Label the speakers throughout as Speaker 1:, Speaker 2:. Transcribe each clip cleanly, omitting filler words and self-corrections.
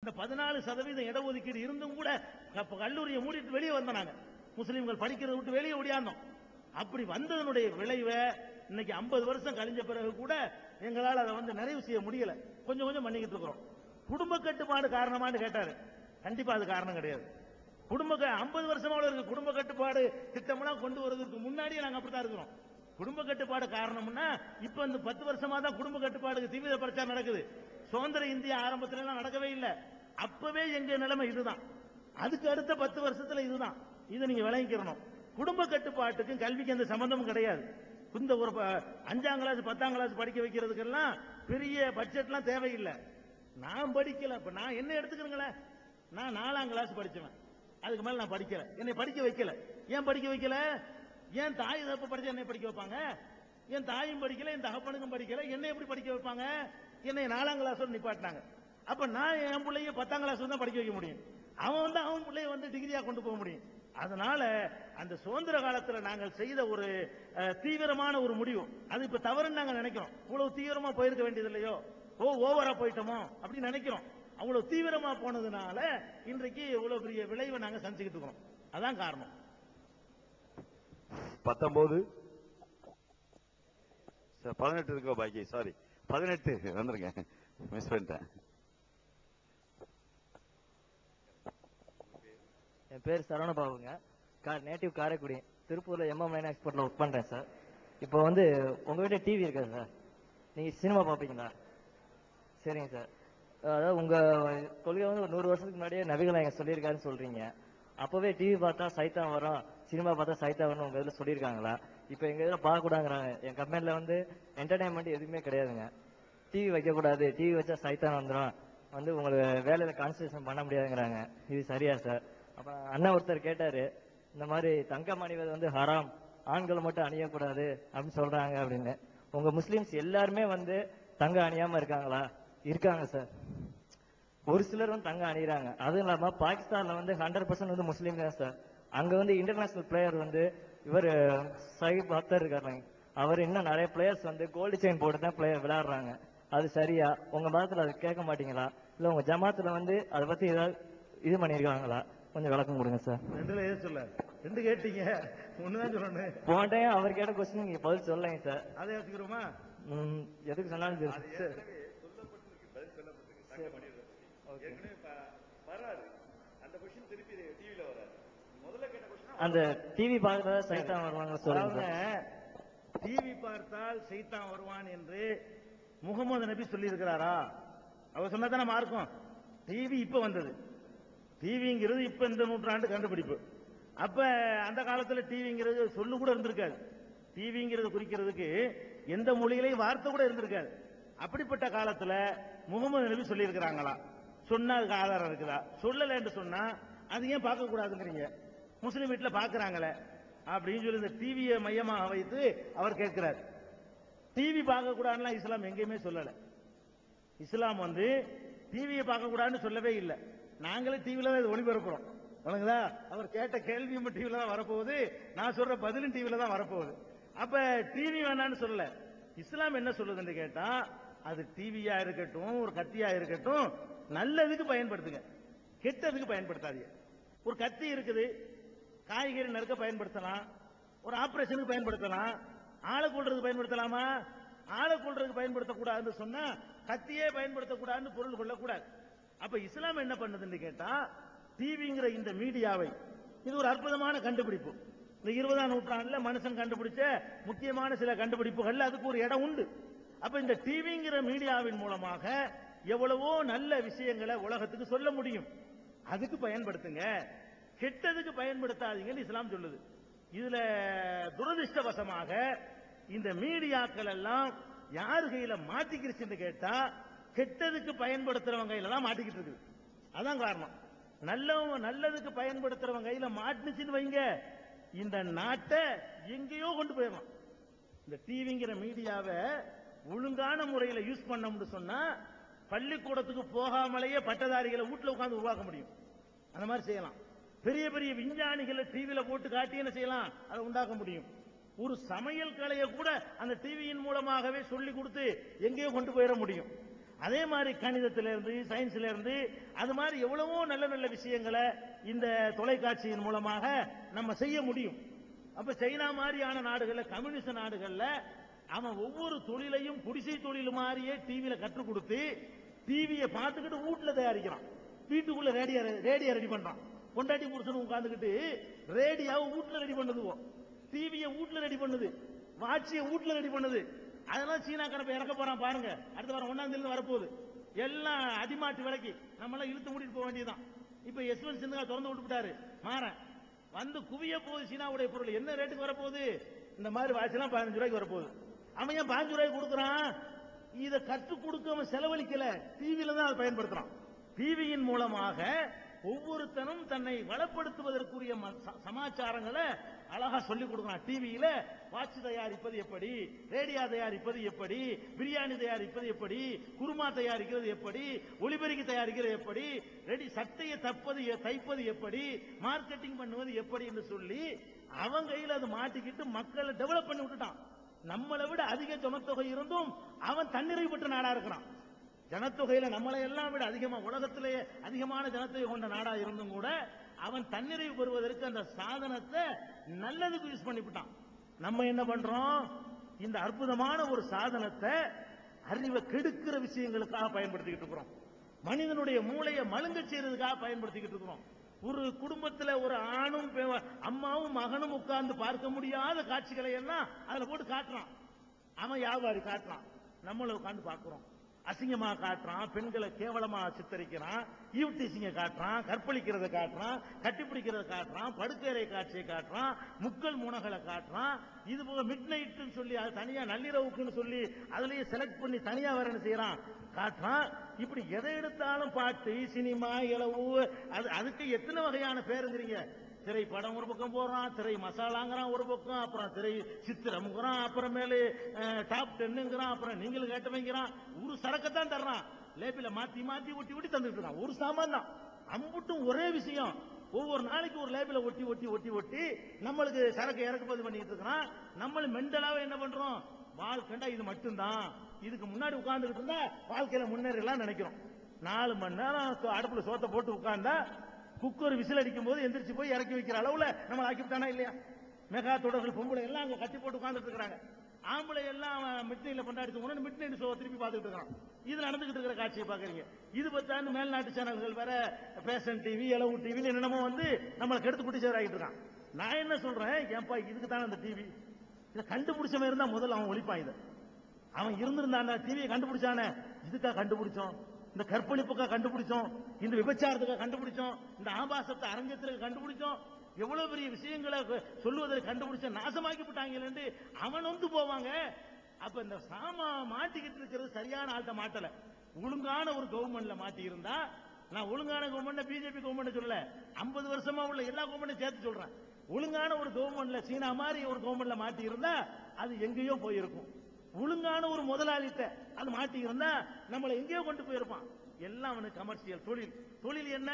Speaker 1: இந்த 14% இடஒதுக்கீடு இருந்தும் கூட கல்லூரியை மூடிட்டு வெளியே வந்தாங்க. முஸ்லிம்கள் படிக்கிறத விட்டு வெளியே ஓடியாந்தோம். அப்படி வந்ததனுடைய விளைவை இன்னைக்கு 50 வருஷம் கழிஞ்ச பிறகு கூட எங்களால் அதை நிறைவு செய்ய முடியல. கொஞ்சம் கொஞ்சம் பண்ணிக்கிட்டு இருக்கிறோம். குடும்ப கட்டுப்பாடு காரணமானு கேட்டாரு. கண்டிப்பா அது காரணம் கிடையாது. 50 வருஷமா இருக்கு குடும்ப கட்டுப்பாடு திட்டம்லாம் கொண்டு வரதுக்கு முன்னாடியே நாங்க அப்படித்தான் இருக்கிறோம். குடும்ப கட்டுப்பாடு காரணம்னா இப்ப இந்த 10 வருஷமா தான் குடும்ப கட்டுப்பாடுக்கு தீவிர பிரச்சாரம் நடக்குது. சுதந்திர இந்தியா ஆரம்பத்துல எல்லாம் நடக்கவே இல்லை. அப்பவே எங்க நிலைமை இதுதான். அதுக்கு அடுத்த 10 வருஷத்துல இதுதான். இதை நீங்க விளங்கிக்கிறணும். குடும்ப கட்டுப்பாட்டுக்கும் கல்விக்கு எந்த சம்பந்தமும் கிடையாது. இந்த ஒரு 5ஆம் கிளாஸ் 10ஆம் கிளாஸ் படிக்க வைக்கிறதுக்கெல்லாம் பெரிய பட்ஜெட்லாம் தேவையில்லை. நான் படிக்கல. இப்ப நான் என்ன எடுத்துக்கிறேங்களேன், நான் 4ஆம் கிளாஸ் படிச்சவன். அதுக்கு மேல நான் படிக்கல. என்னை படிக்க வைக்கல. ஏன் படிக்க வைக்கல? ஏன் தாய் தகப்ப படிச்சா என்னை படிக்க வைப்பாங்க? என் தாயும் படிக்கல, என் தகப்பனுக்கும் படிக்கல, என்னை எப்படி படிக்க வைப்பாங்க? என்னை 4ஆம் கிளாஸோட நிப்பாட்டினாங்க. அப்ப நான் என் பிள்ளைய 10ஆம் கிளாஸ் தான் படிக்க வைக்க முடியும். அவன் பிள்ளைய டிகிரியா கொண்டு போக முடியும். அதனால அந்த சுதந்திர காலத்தில் நாங்கள் செய்த ஒரு தீவிரமான ஒரு முடிவு, அது இப்ப தவறுன்னு நாங்க நினைக்கிறோம். இவ்வளவு தீவிரமா போயிருக்க வேண்டியது இல்லையோ, ஓவரா போயிட்டோமோ அப்படின்னு நினைக்கிறோம். அவ்வளவு தீவிரமா போனதுனால இன்றைக்கு இவ்வளவு பெரிய விளைவை நாங்க சந்திச்சுக்கிட்டு இருக்கோம். அதான் காரணம்.
Speaker 2: 19 18 இருக்கோ பாக்கி. சாரி 18 வந்துருங்க, மிஸ் பண்ணிட்டேன்.
Speaker 3: என் பேர் சரவணபாபுங்க. நேட்டிவ் காரைக்குடி. திருப்பூர்ல MM9 எக்ஸ்போர்ட்ல ஒர்க் பண்றேன் சார். இப்போ உங்க வீட்டுல டிவி இருக்காது சார், நீங்க சினிமா பாப்பீங்களா? சரிங்க சார். அதாவது உங்க கொள்கை ஒரு 100 வருஷத்துக்கு முன்னாடியே நபிகள் எங்க சொல்லியிருக்காருன்னு சொல்றீங்க. அப்பவே டிவி பார்த்தா சைத்தான் வரும், சினிமா பார்த்தா சைத்தான் வரும் உங்க இதுல சொல்லியிருக்காங்களா? இப்ப எங்க இதுல பார்க்க கூடாதுங்கிறாங்க. என் கம்பெனில என்டர்டைன்மெண்ட் எதுவுமே கிடையாதுங்க. டிவி வைக்க கூடாது, டிவி வச்சா சைத்தான் வந்துடும், உங்களுக்கு வேலையில கான்சன்ட்ரேஷன் பண்ண முடியாதுங்கிறாங்க. இது சரியா சார்? அப்ப அண்ணன் ஒருத்தர் கேட்டாரு, இந்த மாதிரி தங்கம் அணிவது ஹராம், ஆண்கள் மட்டும் அணியக்கூடாது அப்படின்னு சொல்றாங்க அப்படின்னு. உங்க முஸ்லிம்ஸ் எல்லாருமே தங்கம் அணியாம இருக்காங்களா? இருக்காங்க சார். ஒரு சிலர் தங்கம் அணிகிறாங்க. அதுவும் இல்லாம பாகிஸ்தான்ல 100% முஸ்லீம் தான் சார். அங்க இன்டர்நேஷனல் பிளேயர் இவர் சஹிப் அக்தர் இருக்காரு. அவர் இன்னும் நிறைய பிளேயர்ஸ் கோல்டு செயின் போட்டு தான் பிளேயர் விளையாடுறாங்க. அது சரியா? உங்க மதத்துல அது கேட்க மாட்டீங்களா? இல்ல உங்க ஜமாத்துல அதை பத்தி ஏதாவது இது பண்ணிருக்காங்களா? கொஞ்சம் விளக்கம் கொடுங்க சார்.
Speaker 1: ரெண்டு கேட்டீங்க, ஒண்ணுதான் சொல்லணும்.
Speaker 3: போன டைம் அவர் கேட்ட கொஸ்டின் நீங்க பதில் சொல்லலைங்க சார்.
Speaker 1: அதை எடுத்துக்கிறோமா?
Speaker 3: எதுக்கு சொன்னாலும் அந்த டிவி பார்த்தா சைத்தான் வருவாங்க சொல்லுங்க.
Speaker 1: டிவி பார்த்தால் சைத்தான் வருவான் என்று முகமது நபி சொல்லி இருக்கிறாரா? அவர் சொன்னதானே மார்க்கம். டிவி இப்ப வந்தது. டிவிங்கிறது இப்ப இந்த நூற்றாண்டு கண்டுபிடிப்பு. அப்ப அந்த காலத்துல டிவிங்கிறது சொல்லு கூட இருந்திருக்காது. டிவிங்கிறது குறிக்கிறதுக்கு எந்த மொழியிலையும் வார்த்தை கூட இருந்திருக்காது. அப்படிப்பட்ட காலத்துல முகமது நபி சொல்லி இருக்கிறாங்களா? சொன்னா அதுக்கு ஆதாரம் இருக்குதா? சொல்லல என்று சொன்னா அது ஏன் பார்க்க கூடாதுங்கிறீங்க? முஸ்லீம் வீட்டுல பாக்குறாங்களே அப்படின்னு சொல்லி இந்த டிவியை மையமாக வைத்து அவர் கேட்கிறார். டிவி பார்க்க கூடாதுன்னா இஸ்லாம் எங்கேயுமே சொல்லல. இஸ்லாம் டிவியை பார்க்க கூடாதுன்னு சொல்லவே இல்லை. நாங்களே டிவில தான் ஒளிபரப்புறோம். அவர் கேட்ட கேள்வியும் டிவில தான் வரப்போகுது, நான் சொல்ற பதிலும் டிவில தான் வரப்போகுது. அப்ப டிவி வேணான்னு சொல்லல. இஸ்லாம் என்ன சொல்லுதுன்னு கேட்டா, அது டிவியா இருக்கட்டும், ஒரு கத்தியா இருக்கட்டும், நல்லதுக்கு பயன்படுத்துங்க, கெட்டதுக்கு பயன்படுத்தாதீங்க. ஒரு கத்தி இருக்குது, காய்கறி நறுக்க பயன்படுத்தலாம், ஒரு ஆபரேஷனுக்கு பயன்படுத்தலாம், ஆளை கொள்றதுக்கு பயன்படுத்தலாமா? ஆளை கொள்றதுக்கு பயன்படுத்தக்கூடாதுன்னு சொன்னா கத்தியே பயன்படுத்தக்கூடாதுன்னு பொருள் கொள்ளக்கூடாது. அப்ப இஸ்லாம் என்ன பண்ணுதுன்னு கேட்டா, டிவிங்கிற இந்த மீடியாவை, இது ஒரு அற்புதமான கண்டுபிடிப்பு. இந்த 20ஆம் நூற்றாண்டுல மனுஷன் கண்டுபிடிச்ச முக்கியமான சில கண்டுபிடிப்புகள் அதுக்கு ஒரு இடம் உண்டு. அப்ப இந்த டிவிங்கிற மீடியாவின் மூலமாக எவ்வளவோ நல்ல விஷயங்களை உலகத்துக்கு சொல்ல முடியும். அதுக்கு பயன்படுத்துங்க, கெட்டதுக்கு பயன்படுத்தாதீங்கன்னு இஸ்லாம் சொல்லுது. இதுல துரதிருஷ்டவசமாக இந்த மீடியாக்கள் எல்லாம் யாரு கையில மாட்டிக்கிருச்சுன்னு கேட்டா, கெட்டதுக்கு பயன்படுத்துறவங்க கையில தான் மாட்டிக்கிட்டு இருக்கு. அதான் காரணம். நல்லதுக்கு பயன்படுத்துறவங்க கையில மாட்டுச்சுன்னு வைங்க, இந்த நாட்டை எங்கேயோ கொண்டு போயிடலாம். இந்த டிவிங்கிற மீடியாவை ஒழுங்கான முறையில் யூஸ் பண்ணோம்னு சொன்னா பள்ளிக்கூடத்துக்கு போகாமலேயே பட்டதாரிகளை வீட்டுல உட்கார்ந்து உருவாக்க முடியும். அந்த மாதிரி செய்யலாம். பெரிய பெரிய விஞ்ஞானிகளை டிவியில போட்டு காட்டி என்ன செய்யலாம், அதை உண்டாக்க முடியும். ஒரு சமையல் கலையை கூட அந்த டிவியின் மூலமாகவே சொல்லி கொடுத்து எங்கேயோ கொண்டு போயிட முடியும். அதே மாதிரி கணிதத்தில இருந்து சயின்ஸ்ல இருந்து அது மாதிரி எவ்வளவோ நல்ல நல்ல விஷயங்களை இந்த தொலைக்காட்சியின் மூலமாக நம்ம செய்ய முடியும். அப்ப சைனா மாதிரியான நாடுகள்ல, கம்யூனிஸ்ட் நாடுகள்ல அவன் ஒவ்வொரு தொழிலையும் குடிசை தொழில் மாதிரியே டிவியில கற்றுக் கொடுத்து டிவியை பார்த்துக்கிட்டு வீட்டுல தயாரிக்கிறான். வீட்டுக்குள்ள ரேடியோ ரெடி பண்றான். பொண்டாட்டி புருஷன் உட்கார்ந்துக்கிட்டு ரேடியோவை வீட்டுல ரெடி பண்ணுதுவோ, டிவியை வீட்டுல ரெடி பண்ணுது, வாட்சியை வீட்டுல ரெடி பண்ணுது. அதெல்லாம் சீனா கணப்பை இறக்க போறான் பாருங்க. அடுத்த வாரம் 1ஆம் தேதி வரப்போகுது. எல்லாம் அடிமாட்டு விலைக்கு நம்ம எல்லாம் இழுத்து மூடிட்டு போக வேண்டியதுதான். இப்ப யஸ்வந்த் சின்ஹா திறந்து விட்டுட்டாரு மாறன் வந்து குவிய போகுது. சீனாவுடைய பொருள் என்ன ரேட்டுக்கு வரப்போகுது? இந்த மாதிரி வாட்ச் எல்லாம் 15 ரூபாய்க்கு வரப்போகுது. அவன் ஏன் 15 ரூபாய்க்கு கொடுக்குறான்? இதை கற்றுக் கொடுக்க அவன் செலவழிக்கல, டிவியில தான் அதை பயன்படுத்துறான். டிவியின் மூலமாக ஒவ்வொருத்தனும் தன்னை வளப்படுத்துவதற்குரிய சமாச்சாரங்களை அழகா சொல்லிக் கொடுக்கிறான். டிவியில வாட்ச் தயாரிப்பது எப்படி, ரேடியோ தயாரிப்பது எப்படி, பிரியாணி தயாரிப்பது எப்படி, குருமா தயாரிக்கிறது எப்படி, ஒலிபெருக்கி தயாரிக்கிறது எப்படி, ரெடி சட்டையை தைப்பது எப்படி, மார்க்கெட்டிங் பண்ணுவது எப்படி என்று சொல்லி அவன் கையில் அது மாட்டிக்கிட்டு மக்களை டெவலப் பண்ணி விட்டுட்டான். நம்மளை விட அதிக ஜனத்தொகை இருந்தும் அவன் தன்னிறைவு பெற்ற நாடா இருக்கிறான். ஜனத்தொகையில நம்மளை எல்லாம் விட அதிகமா, உலகத்திலேயே அதிகமான ஜனத்தொகை கொண்ட நாடா இருந்தும் கூட அவன் தன்னிறைவு பெறுவதற்கு அந்த சாதனத்தை நல்லதுக்கு யூஸ் பண்ணிவிட்டான். நம்ம என்ன பண்றோம்? இந்த அற்புதமான ஒரு சாதனத்தை அறிவை கெடுக்கிற விஷயங்களுக்காக பயன்படுத்திக்கிட்டு இருக்கிறோம். மனிதனுடைய மூளையை மழுங்க செய்யறதுக்காக பயன்படுத்திக்கிட்டு இருக்கிறோம். ஒரு குடும்பத்தில் ஒரு ஆணும் அம்மாவும் மகனும் உட்கார்ந்து பார்க்க முடியாத காட்சிகளை எல்லாம் அதுல போட்டு காட்டுறான். அவன் வியாபாரி காட்டுறான், நம்மள உட்கார்ந்து பார்க்கிறோம். அசிங்கமா காட்டுறான், பெண்களை கேவலமா சித்தரிக்கிறான், ஈவ்டீசிங்க காட்டுறான், கற்பழிக்கிறத காட்டுறான், கட்டிப்பிடிக்கிறத காட்டுறான், படுக்கறை காட்சியை காட்டுறான், முக்கல் முனகளை காட்டுறான். இது போக மிட் நைட்னு சொல்லி அது தனியா நள்ளிரவுக்குன்னு சொல்லி அதுலயே செலக்ட் பண்ணி தனியா வேற என்ன செய்யறான் காட்டுறான். இப்படி எதை எடுத்தாலும் பாட்டு, சினிமா, இளவு, அதுக்கு எத்தனை வகையான பேருங்கிறீங்க. திரைப்படம் ஒரு பக்கம் போறான், திரை மசாலாங்கிறான் ஒரு பக்கம், அப்புறம் திரை சித்திரம்ங்கிறான், அப்புறமேலு டாப் 10ங்கிறான், அப்புறம் நீங்களும் கேட்ட வைக்கிறான். ஒரு சரக்கத்தான் தர்றான், லேபில மாத்தி மாத்தி ஒட்டி ஒட்டி தந்துட்டு இருக்கான். ஒரு சாமான் தான், அம்புட்டும் ஒரே விஷயம். ஒவ்வொரு நாளைக்கு ஒரு லேபில ஒட்டி ஒட்டி ஒட்டி ஒட்டி நம்மளுக்கு சரக்கு இறக்குமதி பண்ணிட்டு இருக்கிறான். நம்மளும் மென்டலாவே என்ன பண்றோம்? வாழ்க்கைண்டா இது மட்டும்தான், இதுக்கு முன்னாடி உட்கார்ந்துட்டு இருந்தா வாழ்க்கையில முன்னேறலாம் நினைக்கிறோம். 4 மணி நேரம் அடுப்புல சோத்தை போட்டு உட்கார்ந்தா குக்கர் விசில் அடிக்கும் போது எந்திரிச்சு போய் இறக்கி வைக்கிற அளவுல நம்ம ஆக்கிவிட்டானா இல்லையா? மெகா தொடர்கள் பொம்பளை எல்லாம் அங்க கட்டி போட்டு உட்கார்ந்துட்டு இருக்காங்க. ஆம்பளை எல்லாம் மிட் நைட்ல கொண்டாடி உடனே மிட் நைட் ஷோ திருப்பி பார்த்துட்டு இருக்கான். இது நடந்துகிட்டு இருக்கிற காட்சியை பாக்குறீங்க. இது பத்தாண்டு மேல்நாட்டு சேனல்கள் வேற, பேஷன் டிவி, இளவு டிவி என்னமோ வந்து நம்மளை கெடுத்து குட்டிச்சவர் ஆகிட்டு இருக்கான். நான் என்ன சொல்றேன், ஏன்பா இதுக்கு தானே அந்த டிவி, இதை கண்டுபிடிச்சவன் இருந்தா முதல்ல அவன் ஒழிப்பான். இதை அவன் இருந்திருந்தான், டிவியை கண்டுபிடிச்சானே, இதுக்காக கண்டுபிடிச்சோம், இந்த கற்பழிப்புக்காக கண்டுபிடிச்சோம், இந்த விபச்சாரத்துக்காக கண்டுபிடிச்சோம், இந்த ஆபாசத்தை அரங்கத்திற்கு கண்டுபிடிச்சோம், எவ்வளவு பெரிய விஷயங்களை சொல்லுவதை கண்டுபிடிச்ச நாசமாக்கி விட்டாங்க. அவன் வந்து போவாங்க. அப்ப இந்த சாமா மாட்டிக்கிட்டு இருக்கிறது சரியான ஆள்கிட்ட மாட்டல. ஒழுங்கான ஒரு கவர்மெண்ட்ல மாட்டி இருந்தா, நான் ஒழுங்கான கவர்மெண்ட் பிஜேபி கவர்மெண்ட் சொல்லல, 50 வருஷமா உள்ள எல்லா கவர்மெண்ட்டும் சேர்த்து சொல்றேன். ஒழுங்கான ஒரு கவர்மெண்ட்ல, சீனா மாதிரி ஒரு கவர்மெண்ட்ல மாட்டி இருந்தா அது எங்கேயோ போயிருக்கும். ஒழுங்கான ஒரு முதலாளிட்ட அது மாட்டி இருந்தா நம்மளை எங்கேயோ கொண்டு போயிருப்பான். எல்லாம் அவனுக்கு கமர்ஷியல் தொழில். தொழில் என்ன?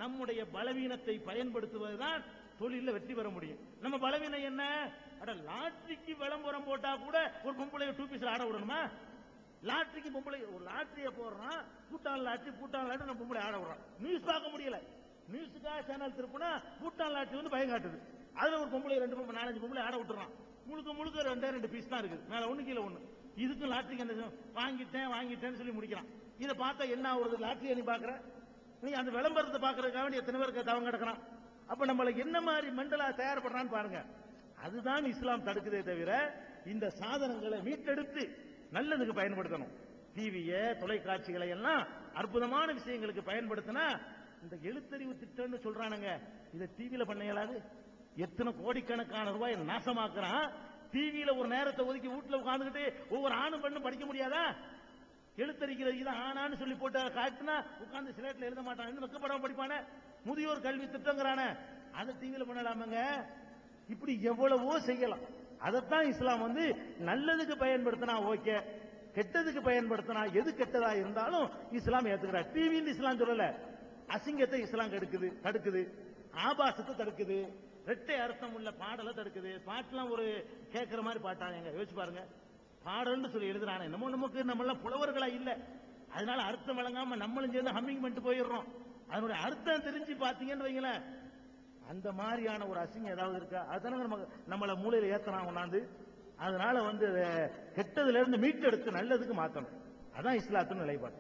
Speaker 1: நம்முடைய பலவீனத்தை பயன்படுத்துவதுதான் தொழில வெற்றி பெற முடியும். நம்ம பலவீனம் என்ன? லாட்டரிக்கு விளம்பரம் போட்டா கூட ஒரு பொம்பளை 2 பீஸ் ஆட விடணுமா? லாட்டரிக்கு பொம்பளை ஒரு லாட்டரிய போடுறான், பூட்டான் லாட்டரி நம்ம பொம்பளை ஆட விடுறான். நியூஸ் பார்க்க முடியல, நியூஸுக்காக சேனல் திருப்பினா பூட்டான் லாட்டரி வந்து பயம் காட்டுது. அதுல ஒரு பொம்பளை 4-5 பொம்பளை ஆட விட்டுறான். முழுக்க முழுக்க 2 பீஸ் தான் இருக்குது, மேல ஒண்ணு கீழே ஒண்ணு. இதுக்கு லாட்டரிக்கு அந்த வாங்கிட்டேன்னு சொல்லி முடிக்கிறான். இதை பார்த்தா என்ன ஆகுறது? லாட்டரியை நீ பாக்குற, நீ அந்த விளம்பரத்தை பாக்குறதுக்காக வேண்டி எத்தனை பேருக்கு தவங்க கிடக்கிறான். அப்ப நம்மள என்ன மாதிரி மெண்டலா தயார்படுறான்னு பாருங்க. அதுதான் இஸ்லாம் தடுக்குதே தவிர இந்த சாதனங்களை மீட்டெடுத்து நல்லதுக்கு பயன்படுத்தணும். டிவிய, தொலைக்காட்சிகளை எல்லாம் அற்புதமான விஷயங்களுக்கு பயன்படுத்தினா, இந்த எழுத்தறிவு திட்டம்னு சொல்றானுங்க, இதை டிவியில பண்ண இயலாது. எத்தனை கோடிக்கணக்கான ரூபாய் நாசமாக்குறான். டிவியில ஒரு நேரத்தை ஒதுக்கி வீட்டுல உட்கார்ந்துகிட்டு ஒவ்வொரு ஆணும் பெண்ணும் படிக்க முடியாதா? எழுத்தறிக்கிறது ஆனான்னு சொல்லி போட்டு காட்டுனா உட்கார்ந்து சிலேட்ல எழுத மாட்டான், வெக்கப்படாம படிப்பானே. முதியோர் கல்வி திட்டங்கிறான, அதை டிவியில பண்ணலாமாங்க? இப்படி எவ்வளவோ செய்யலாம். அதைத்தான் இஸ்லாம் வந்து நல்லதுக்கு பயன்படுத்தினா ஓகே, கெட்டதுக்கு பயன்படுத்தினா எது கெட்டதா இருந்தாலும் இஸ்லாம் ஏத்துக்கிறார். டிவின்னு இஸ்லாம் சொல்லல, அசிங்கத்தை இஸ்லாம் தடுக்குது, ஆபாசத்தை தடுக்குது, ரெட்டை அர்த்தம் உள்ள பாடலை தடுக்குது. பாட்டுலாம் ஒரு கேட்கிற மாதிரி பாட்டாங்க, யோசிச்சு பாருங்க. பாடல்னு சொல்லி எழுதுறானே, நமக்கு நம்மளாம் புலவர்களா இல்ல, அதனால அர்த்தம் வழங்காம நம்மளும் சேர்ந்து ஹம்மிங் பண்ணிட்டு போயிடுறோம். அதனுடைய அர்த்தம் தெரிஞ்சு பாத்தீங்கன்னு வைங்களேன், அந்த மாதிரியான ஒரு அசிங்கம் ஏதாவது இருக்கா? அதுதானே நம்மள மூளையில ஏத்தலாம் கொண்டாந்து. அதனால கெட்டதுல இருந்து மீட்டெடுத்து நல்லதுக்கு மாத்தணும். அதான் இஸ்லாத்தின் நிலைப்பாடு.